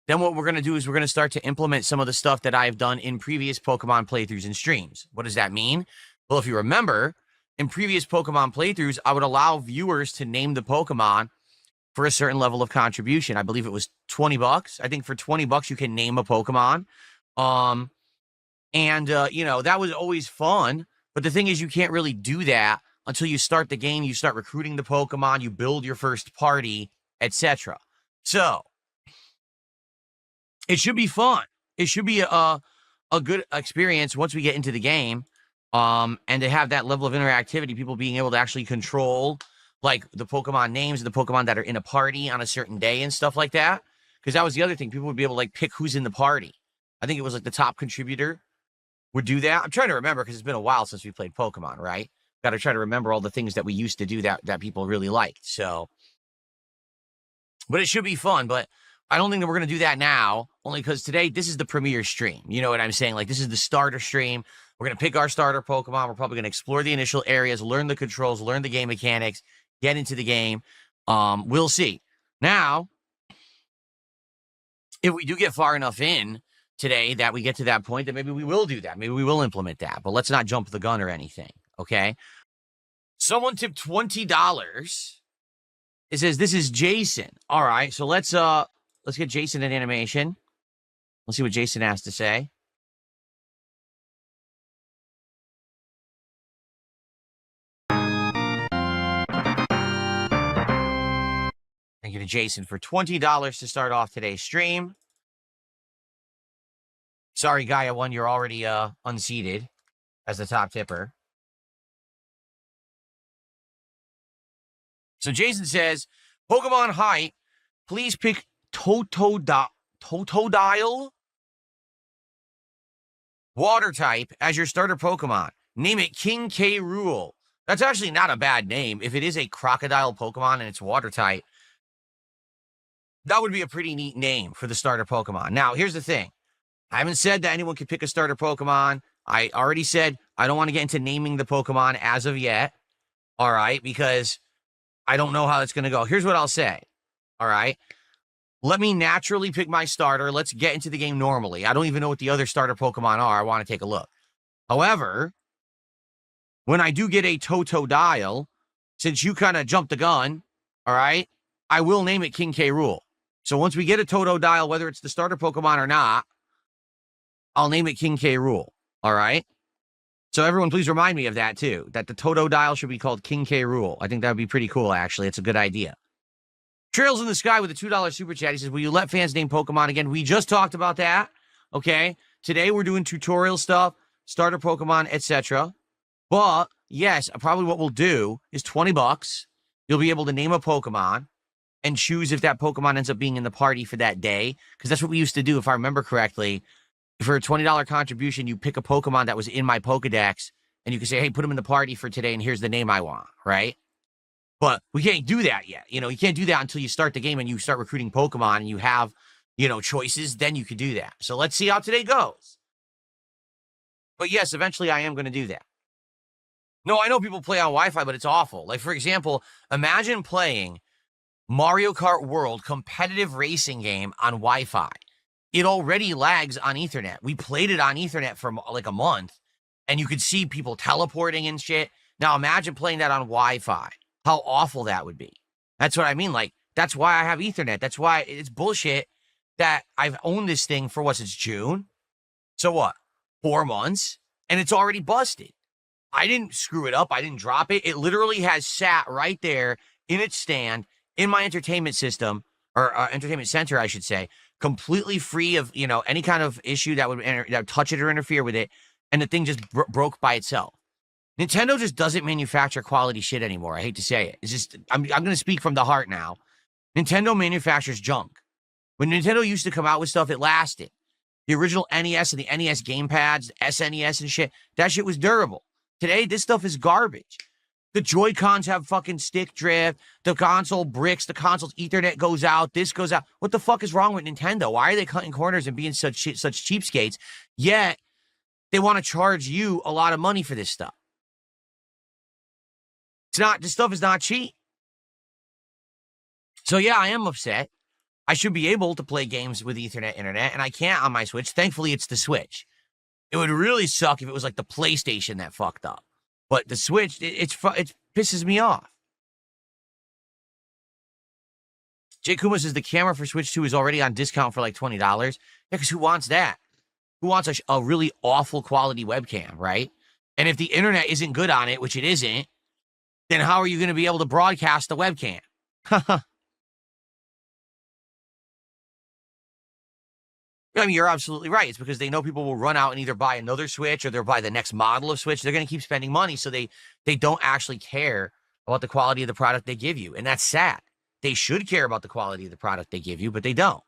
then what we're going to do is we're going to start to implement some of the stuff that I've done in previous Pokemon playthroughs and streams. What does that mean? Well, if you remember, in previous Pokemon playthroughs, I would allow viewers to name the Pokemon for a certain level of contribution. I believe it was $20. I think for $20, you can name a Pokemon. That was always fun. But the thing is, you can't really do that until you start the game, you start recruiting the Pokemon, you build your first party, etc. So, it should be fun. It should be a good experience once we get into the game. And to have that level of interactivity, people being able to actually control like the Pokemon names, the Pokemon that are in a party on a certain day and stuff like that. Because that was the other thing. People would be able to like pick who's in the party. I think it was like the top contributor would do that. I'm trying to remember because it's been a while since we played Pokemon, right? Got to try to remember all the things that we used to do that people really liked. So, but it should be fun. But I don't think that we're going to do that now, only because today, this is the premiere stream. You know what I'm saying? Like, this is the starter stream. We're going to pick our starter Pokemon. We're probably going to explore the initial areas, learn the controls, learn the game mechanics, get into the game. We'll see. Now, if we do get far enough in today that we get to that point, then maybe we will do that. Maybe we will implement that. But let's not jump the gun or anything, okay? Someone tipped $20. It says, this is Jason. All right, so let's get Jason in animation. Let's see what Jason has to say. Thank you to Jason for $20 to start off today's stream. Sorry, Gaia 1, you're already unseated as the top tipper. So Jason says, Pokemon Hype, please pick Totodile Water type as your starter Pokemon. Name it King K. Rool. That's actually not a bad name. If it is a crocodile Pokemon and it's water type, that would be a pretty neat name for the starter Pokemon. Now, here's the thing. I haven't said that anyone can pick a starter Pokemon. I already said I don't want to get into naming the Pokemon as of yet. All right, because I don't know how it's going to go. Here's what I'll say. All right. Let me naturally pick my starter. Let's get into the game normally. I don't even know what the other starter Pokemon are. I want to take a look. However, when I do get a Totodile, since you kind of jumped the gun, all right, I will name it King K. Rool. So once we get a Totodile, whether it's the starter Pokemon or not, I'll name it King K. Rool. All right. So everyone, please remind me of that too, that the Totodile should be called King K. Rool. I think that would be pretty cool, actually. It's a good idea. Trails in the Sky with a $2 super chat. He says, will you let fans name Pokemon again? We just talked about that. Okay. Today we're doing tutorial stuff, starter Pokemon, etc. But yes, probably what we'll do is $20. You'll be able to name a Pokemon and choose if that Pokemon ends up being in the party for that day. Because that's what we used to do, if I remember correctly. For a $20 contribution, you pick a Pokemon that was in my Pokedex, and you can say, hey, put him in the party for today, and here's the name I want, right? But we can't do that yet. You know, you can't do that until you start the game and you start recruiting Pokemon and you have, choices. Then you could do that. So let's see how today goes. But yes, eventually I am going to do that. No, I know people play on Wi-Fi, but it's awful. Like, for example, imagine playing Mario Kart World competitive racing game on Wi-Fi. It already lags on Ethernet. We played it on Ethernet for like a month, and you could see people teleporting and shit. Now imagine playing that on Wi-Fi. How awful that would be. That's what I mean. Like, that's why I have Ethernet. That's why it's bullshit that I've owned this thing for it's June. So what? 4 months, and it's already busted. I didn't screw it up. I didn't drop it. It literally has sat right there in its stand in my entertainment system, or entertainment center, I should say, completely free of, any kind of issue that would touch it or interfere with it. And the thing just broke by itself. Nintendo just doesn't manufacture quality shit anymore. I hate to say it. It's just, I'm going to speak from the heart now. Nintendo manufactures junk. When Nintendo used to come out with stuff, it lasted. The original NES and the NES gamepads, SNES and shit, that shit was durable. Today, this stuff is garbage. The Joy-Cons have fucking stick drift. The console bricks. The console's Ethernet goes out. This goes out. What the fuck is wrong with Nintendo? Why are they cutting corners and being such cheapskates? Yet, they want to charge you a lot of money for this stuff. This stuff is not cheap. So yeah, I am upset. I should be able to play games with Ethernet internet, and I can't on my Switch. Thankfully, it's the Switch. It would really suck if it was like the PlayStation that fucked up. But the Switch, it pisses me off. Jay Kuma says the camera for Switch 2 is already on discount for like $20. Yeah, because who wants that? Who wants a really awful quality webcam, right? And if the internet isn't good on it, which it isn't, then how are you going to be able to broadcast the webcam? I mean, you're absolutely right. It's because they know people will run out and either buy another Switch or they'll buy the next model of Switch. They're going to keep spending money, so they don't actually care about the quality of the product they give you. And that's sad. They should care about the quality of the product they give you, but they don't.